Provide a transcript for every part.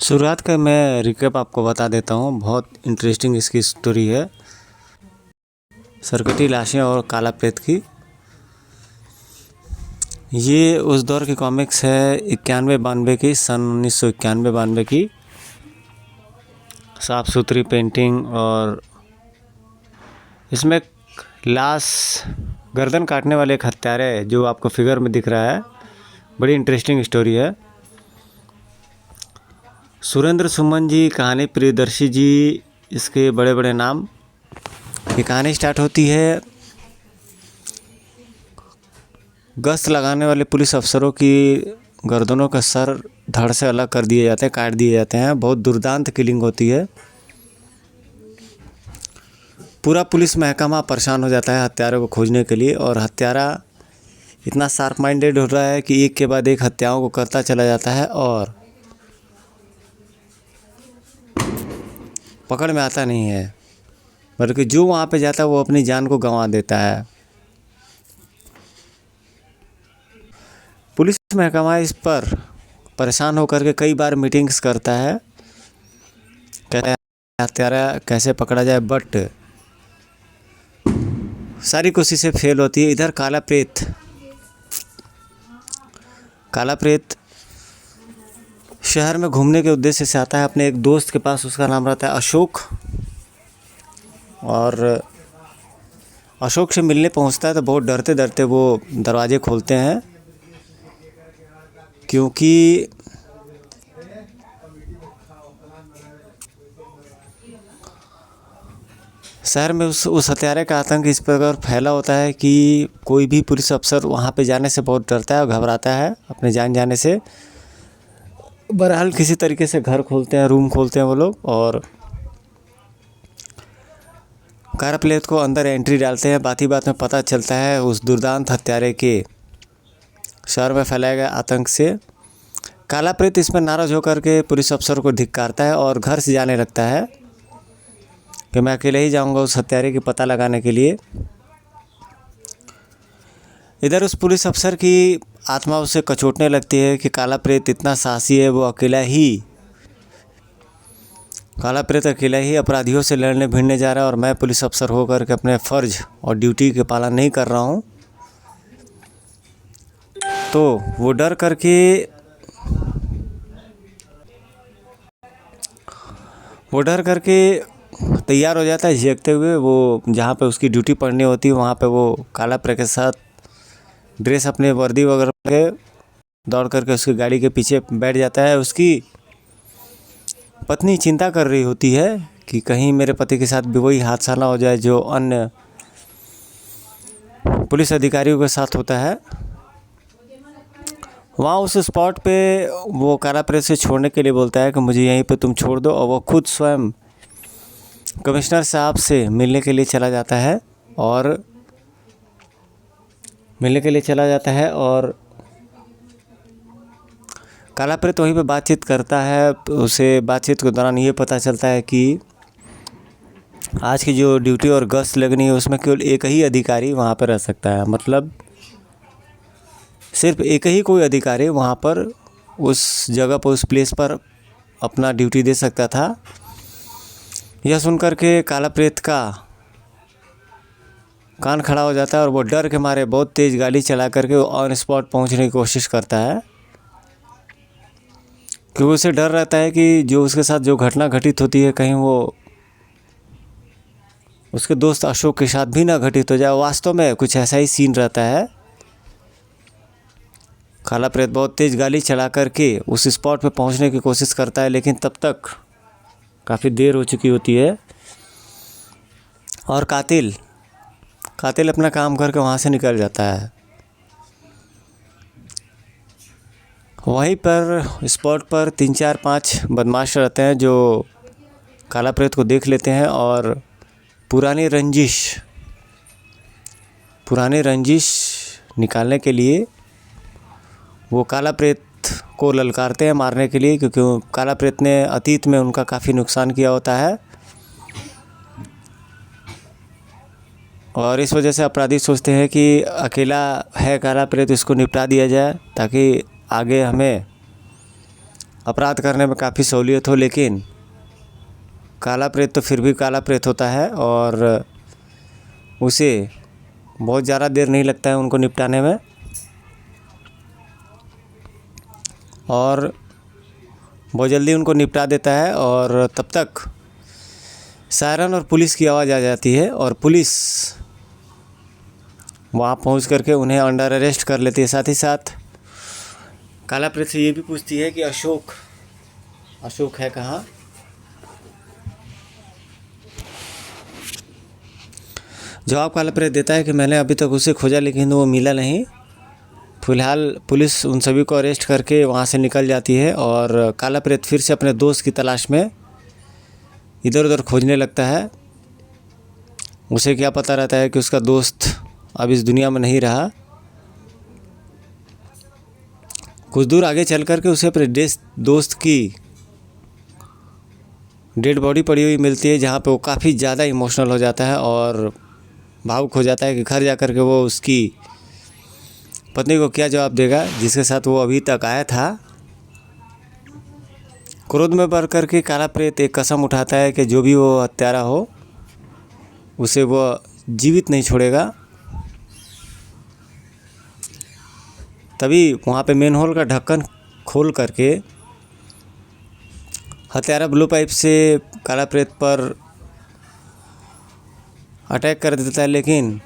शुरुआत का मैं रिकैप आपको बता देता हूँ। बहुत इंटरेस्टिंग इसकी स्टोरी है, सरकटी लाशें और काला प्रेत की। ये उस दौर की कॉमिक्स है 91-92 की, सन 1991-92 की। साफ़ सुथरी पेंटिंग और इसमें लाश गर्दन काटने वाले एक हत्यारे जो आपको फिगर में दिख रहा है। बड़ी इंटरेस्टिंग स्टोरी है। सुरेंद्र सुमन जी, कहानी प्रियदर्शी जी, इसके बड़े बड़े नाम। ये कहानी स्टार्ट होती है गश्त लगाने वाले पुलिस अफसरों की गर्दनों का सर धड़ से अलग कर दिए जाते हैं, काट दिए जाते हैं। बहुत दुर्दांत किलिंग होती है। पूरा पुलिस महकमा परेशान हो जाता है हत्यारों को खोजने के लिए, और हत्यारा इतना शार्प माइंडेड हो रहा है कि एक के बाद एक हत्याओं को करता चला जाता है और पकड़ में आता नहीं है, बल्कि जो वहाँ पे जाता है वो अपनी जान को गंवा देता है। पुलिस महकमा इस पर परेशान होकर के कई बार मीटिंग्स करता है, कहता है हत्यारा कैसे पकड़ा जाए, बट सारी कोशिशें फेल होती है। इधर काला प्रेत शहर में घूमने के उद्देश्य से आता है अपने एक दोस्त के पास। उसका नाम रहता है अशोक, और अशोक से मिलने पहुंचता है तो बहुत डरते डरते वो दरवाजे खोलते हैं, क्योंकि शहर में उस हत्यारे का आतंक इस प्रकार फैला होता है कि कोई भी पुलिस अफसर वहाँ पे जाने से बहुत डरता है और घबराता है अपने जान जाने से। बहरहाल किसी तरीके से घर खोलते हैं, रूम खोलते हैं वो लोग, और काला प्रेत को अंदर एंट्री डालते हैं। बात ही बात में पता चलता है उस दुर्दांत हत्यारे के शहर में फैलाए गए आतंक से। काला प्रेत इसमें नाराज़ होकर के पुलिस अफसर को धिक्कारता है और घर से जाने लगता है कि मैं अकेले ही जाऊंगा उस हत्यारे की पता लगाने के लिए। इधर उस पुलिस अफसर की आत्मा उसे कचोटने लगती है कि काला प्रेत इतना साहसी है, वो काला प्रेत अकेला ही अपराधियों से लड़ने भिड़ने जा रहा है, और मैं पुलिस अफसर होकर के अपने फ़र्ज और ड्यूटी के पालन नहीं कर रहा हूँ। तो वो डर करके तैयार हो जाता है झेंकते हुए। वो जहाँ पे उसकी ड्यूटी पड़नी होती है वहाँ पे वो काला प्रेत के साथ ड्रेस अपने वर्दी वगैरह के दौड़ करके उसकी गाड़ी के पीछे बैठ जाता है। उसकी पत्नी चिंता कर रही होती है कि कहीं मेरे पति के साथ भी वही हादसा ना हो जाए जो अन्य पुलिस अधिकारियों के साथ होता है। वहाँ उस स्पॉट पे वो काला प्रेत से छोड़ने के लिए बोलता है कि मुझे यहीं पे तुम छोड़ दो, और वो खुद स्वयं कमिश्नर साहब से मिलने के लिए चला जाता है और काला प्रेत वहीं पे बातचीत करता है। उसे बातचीत के दौरान ये पता चलता है कि आज की जो ड्यूटी और गश्त लगनी है उसमें केवल एक ही अधिकारी वहाँ पर रह सकता है। मतलब सिर्फ एक ही कोई अधिकारी वहाँ पर उस जगह पर, उस प्लेस पर अपना ड्यूटी दे सकता था। यह सुनकर के काला प्रेत का कान खड़ा हो जाता है और वो डर के मारे बहुत तेज़ गाड़ी चला करके ऑन स्पॉट पहुंचने की कोशिश करता है, क्योंकि उसे डर रहता है कि जो उसके साथ जो घटना घटित होती है कहीं वो उसके दोस्त अशोक के साथ भी ना घटित हो जाए। वास्तव में कुछ ऐसा ही सीन रहता है। काला प्रेत बहुत तेज़ गाड़ी चला करके उस स्पॉट पे पहुंचने की कोशिश करता है, लेकिन तब तक काफ़ी देर हो चुकी होती है और कातिल अपना काम करके वहाँ से निकल जाता है। वहीं पर स्पॉट पर 3-4-5 बदमाश रहते हैं जो काला प्रेत को देख लेते हैं और पुरानी रंजिश निकालने के लिए वो काला प्रेत को ललकारते हैं मारने के लिए, क्योंकि काला प्रेत ने अतीत में उनका काफ़ी नुकसान किया होता है। और इस वजह से अपराधी सोचते हैं कि अकेला है काला प्रेत, इसको निपटा दिया जाए ताकि आगे हमें अपराध करने में काफ़ी सहूलियत हो, लेकिन काला प्रेत तो फिर भी काला प्रेत होता है और उसे बहुत ज़्यादा देर नहीं लगता है उनको निपटाने में, और बहुत जल्दी उनको निपटा देता है। और तब तक सायरन और पुलिस की आवाज़ आ जाती है और पुलिस वहाँ पहुँच करके उन्हें अंडर अरेस्ट कर लेती है। साथ ही साथ काला प्रेत से ये भी पूछती है कि अशोक है कहाँ। जवाब काला प्रेत देता है कि मैंने अभी तक उसे खोजा लेकिन वो मिला नहीं। फिलहाल पुलिस उन सभी को अरेस्ट करके वहाँ से निकल जाती है और काला प्रेत फिर से अपने दोस्त की तलाश में इधर उधर खोजने लगता है। उसे क्या पता रहता है कि उसका दोस्त अब इस दुनिया में नहीं रहा। कुछ दूर आगे चल कर के उसे अपने दोस्त की डेड बॉडी पड़ी हुई मिलती है, जहाँ पे वो काफ़ी ज़्यादा इमोशनल हो जाता है और भावुक हो जाता है कि घर जा कर के वो उसकी पत्नी को क्या जवाब देगा जिसके साथ वो अभी तक आया था। क्रोध में भर कर के काला प्रेत एक कसम उठाता है कि जो भी वो हत्यारा हो उसे वो जीवित नहीं छोड़ेगा। तभी वहाँ पे मेन होल का ढक्कन खोल करके हत्यारा ब्लू पाइप से काला प्रेत पर अटैक कर देता है, लेकिन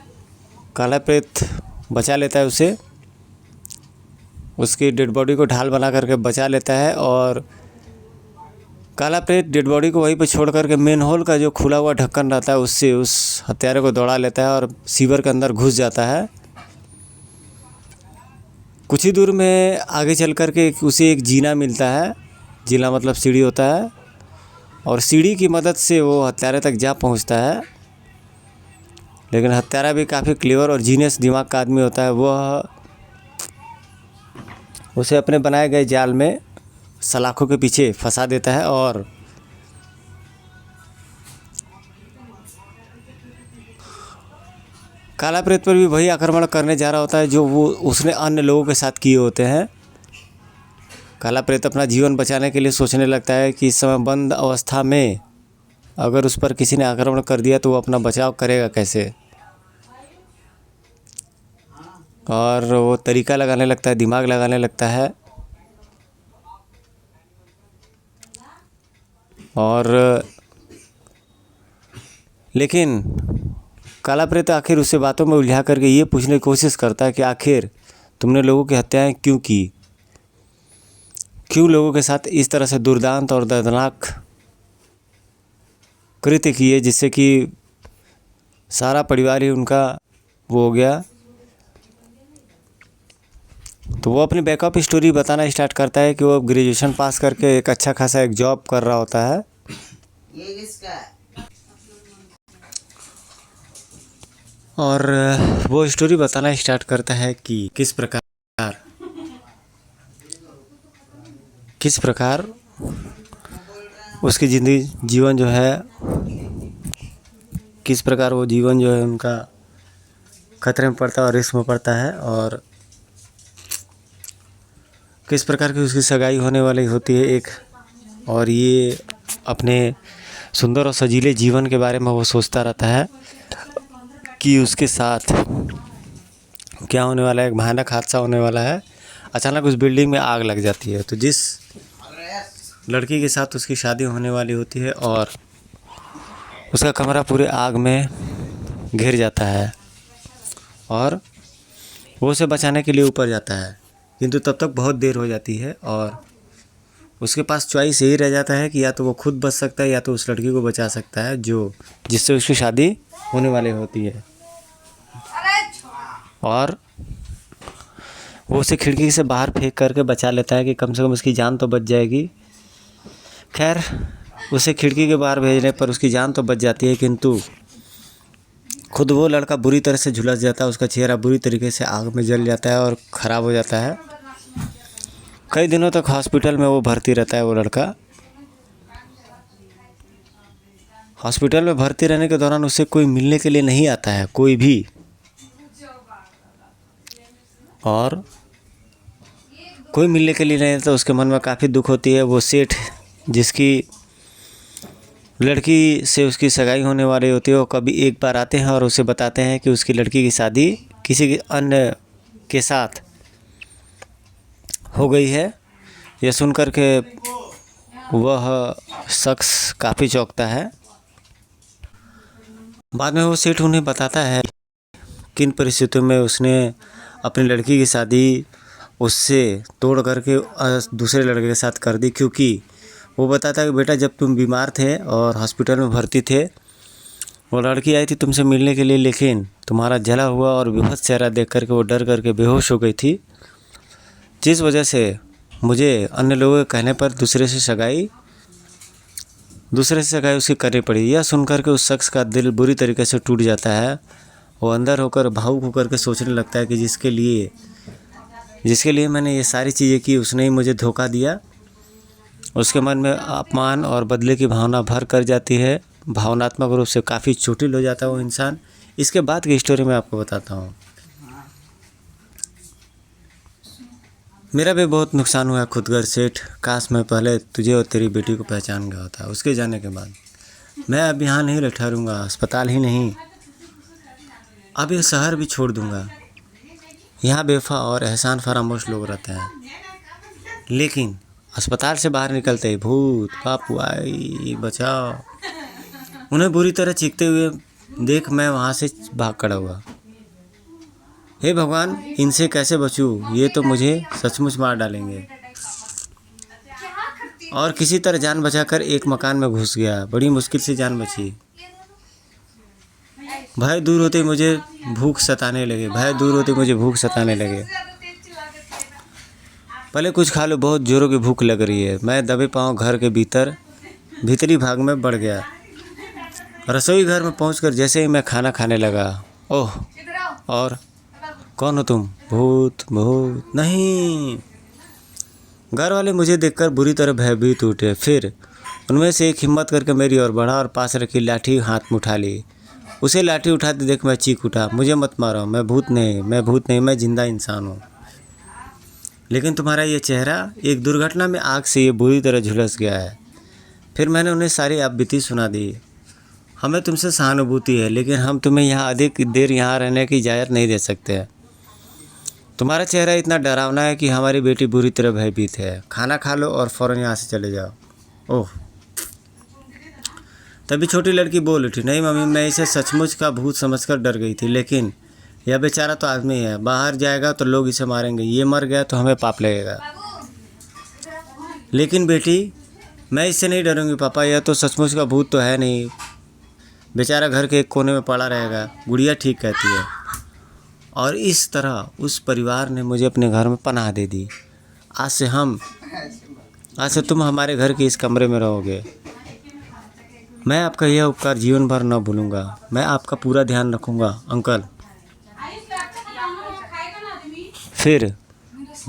काला प्रेत बचा लेता है उसे, उसकी डेड बॉडी को ढाल बना करके बचा लेता है। और काला प्रेत डेड बॉडी को वहीं पर छोड़ करके मेन होल का जो खुला हुआ ढक्कन रहता है उससे उस हत्यारे को दौड़ा लेता है और सीवर के अंदर घुस जाता है। कुछ ही दूर में आगे चल कर के उसे एक जीना मिलता है। जीना मतलब सीढ़ी होता है, और सीढ़ी की मदद से वो हत्यारे तक जा पहुंचता है। लेकिन हत्यारा भी काफ़ी क्लेवर और जीनियस दिमाग का आदमी होता है। वह उसे अपने बनाए गए जाल में सलाखों के पीछे फंसा देता है और काला प्रेत पर भी वही आक्रमण करने जा रहा होता है जो वो उसने अन्य लोगों के साथ किए होते हैं। काला प्रेत अपना जीवन बचाने के लिए सोचने लगता है कि इस समय बंद अवस्था में अगर उस पर किसी ने आक्रमण कर दिया तो वो अपना बचाव करेगा कैसे, और वो तरीका लगाने लगता है, दिमाग लगाने लगता है। और लेकिन काला प्रेत आखिर उससे बातों में उलझा करके ये पूछने की कोशिश करता है कि आखिर तुमने लोगों की हत्याएं क्यों की, क्यों लोगों के साथ इस तरह से दुर्दांत और दर्दनाक कृत्य किए जिससे कि सारा परिवार ही उनका वो हो गया। तो वो अपनी बैकअप स्टोरी बताना स्टार्ट करता है कि वो ग्रेजुएशन पास करके एक अच्छा खासा एक जॉब कर रहा होता है। ये किसका है? और वो स्टोरी बताना स्टार्ट करता है कि किस प्रकार उसकी जीवन जो है, किस प्रकार वो जीवन जो है उनका खतरे में पड़ता है और रिस्क में पड़ता है, और किस प्रकार की उसकी सगाई होने वाली होती है एक, और ये अपने सुंदर और सजीले जीवन के बारे में वो सोचता रहता है कि उसके साथ क्या होने वाला है। एक भयानक हादसा होने वाला है। अचानक उस बिल्डिंग में आग लग जाती है। तो जिस लड़की के साथ उसकी शादी होने वाली होती है और उसका कमरा पूरे आग में घिर जाता है और वो उसे बचाने के लिए ऊपर जाता है, किंतु तब तक बहुत देर हो जाती है और उसके पास चॉइस यही रह जाता है कि या तो वो खुद बच सकता है या तो उस लड़की को बचा सकता है जो जिससे उसकी शादी होने वाली होती है। और वो उसे खिड़की से बाहर फेंक करके बचा लेता है कि कम से कम उसकी जान तो बच जाएगी। खैर, उसे खिड़की के बाहर भेजने पर उसकी जान तो बच जाती है, किंतु खुद वो लड़का बुरी तरह से झुलस जाता है। उसका चेहरा बुरी तरीके से आग में जल जाता है और ख़राब हो जाता है। कई दिनों तक हॉस्पिटल में वो भर्ती रहता है। वो लड़का हॉस्पिटल में भर्ती रहने के दौरान उसे कोई मिलने के लिए नहीं आता है, कोई भी। और कोई मिलने के लिए नहीं आता, उसके मन में काफ़ी दुख होती है। वो सेठ जिसकी लड़की से उसकी सगाई होने वाली होती है, वो कभी एक बार आते हैं और उसे बताते हैं कि उसकी लड़की की शादी किसी अन्य के साथ हो गई है। यह सुनकर के वह शख्स काफ़ी चौंकता है। बाद में वो सेठ उन्हें बताता है किन परिस्थितियों में उसने अपनी लड़की की शादी उससे तोड़ करके दूसरे लड़के के साथ कर दी। क्योंकि वो बताता है कि बेटा, जब तुम बीमार थे और हॉस्पिटल में भर्ती थे, वो लड़की आई थी तुमसे मिलने के लिए, लेकिन तुम्हारा जला हुआ और विभत्स चेहरा देख करके वो डर करके बेहोश हो गई थी, जिस वजह से मुझे अन्य लोगों के कहने पर दूसरे से सगाई उसकी करनी पड़ी। यह सुनकर के उस शख्स का दिल बुरी तरीके से टूट जाता है। वो अंदर होकर भावुक होकर के सोचने लगता है कि जिसके लिए मैंने ये सारी चीज़ें की, उसने ही मुझे धोखा दिया। उसके मन में अपमान और बदले की भावना भर कर जाती है। भावनात्मक रूप से काफ़ी चोटिल हो जाता है वो इंसान। इसके बाद की स्टोरी मैं आपको बताता हूँ। मेरा भी बहुत नुकसान हुआ खुदगर सेठ। काश मैं पहले तुझे और तेरी बेटी को पहचान गया होता। उसके जाने के बाद मैं अब यहाँ नहीं ठहरूंगा, अस्पताल ही नहीं, अब ये शहर भी छोड़ दूंगा। यहाँ बेवफा और एहसान फरामोश लोग रहते हैं, लेकिन अस्पताल से बाहर निकलते ही भूत बापू आई बचाओ, उन्हें बुरी तरह चीखते हुए देख मैं वहाँ से भाग खड़ा हुआ। हे भगवान, इनसे कैसे बचूं? ये तो मुझे सचमुच मार डालेंगे। और किसी तरह जान बचाकर एक मकान में घुस गया। बड़ी मुश्किल से जान बची। भय दूर होते मुझे भूख सताने लगे। पहले कुछ खा लो, बहुत जोरों की भूख लग रही है। मैं दबे पाँव घर के भीतरी भाग में बढ़ गया। रसोई घर में पहुंचकर जैसे ही मैं खाना खाने लगा, ओह, और कौन हो तुम? भूत नहीं। घर वाले मुझे देखकर बुरी तरह भयभीत उठे। फिर उनमें से एक हिम्मत करके मेरी ओर बढ़ा और पास रखी लाठी हाथ में उठा ली। उसे लाठी उठाते देख मैं चीख उठा, मुझे मत मारो, मैं भूत नहीं, मैं जिंदा इंसान हूँ। लेकिन तुम्हारा ये चेहरा एक दुर्घटना में आग से ये बुरी तरह झुलस गया है। फिर मैंने उन्हें सारी आपबीती सुना दी। हमें तुमसे सहानुभूति है, लेकिन हम तुम्हें यहाँ अधिक देर यहाँ रहने की इजाज़त नहीं दे सकते। तुम्हारा चेहरा इतना डरावना है कि हमारी बेटी बुरी तरह भयभीत है। खाना खा लो और फ़ौरन यहाँ से चले जाओ। ओह, तभी छोटी लड़की बोल उठी, नहीं मम्मी, मैं इसे सचमुच का भूत समझकर डर गई थी, लेकिन यह बेचारा तो आदमी है। बाहर जाएगा तो लोग इसे मारेंगे, ये मर गया तो हमें पाप लगेगा। लेकिन बेटी, मैं इससे नहीं डरूंगी पापा, यह तो सचमुच का भूत तो है नहीं। बेचारा घर के एक कोने में पड़ा रहेगा, गुड़िया ठीक कहती है। और इस तरह उस परिवार ने मुझे अपने घर में पनाह दे दी। आज से तुम हमारे घर के इस कमरे में रहोगे। मैं आपका यह उपकार जीवन भर न भूलूंगा। मैं आपका पूरा ध्यान रखूंगा अंकल। फिर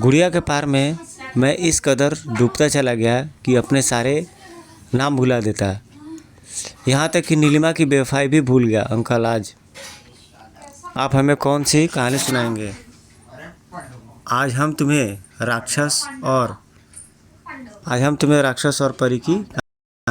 गुड़िया के पार में मैं इस कदर डूबता चला गया कि अपने सारे नाम भुला देता। यहाँ तक कि नीलिमा की बेवफाई भी भूल गया। अंकल, आज आप हमें कौन सी कहानी सुनाएंगे? आज हम तुम्हें राक्षस और परी की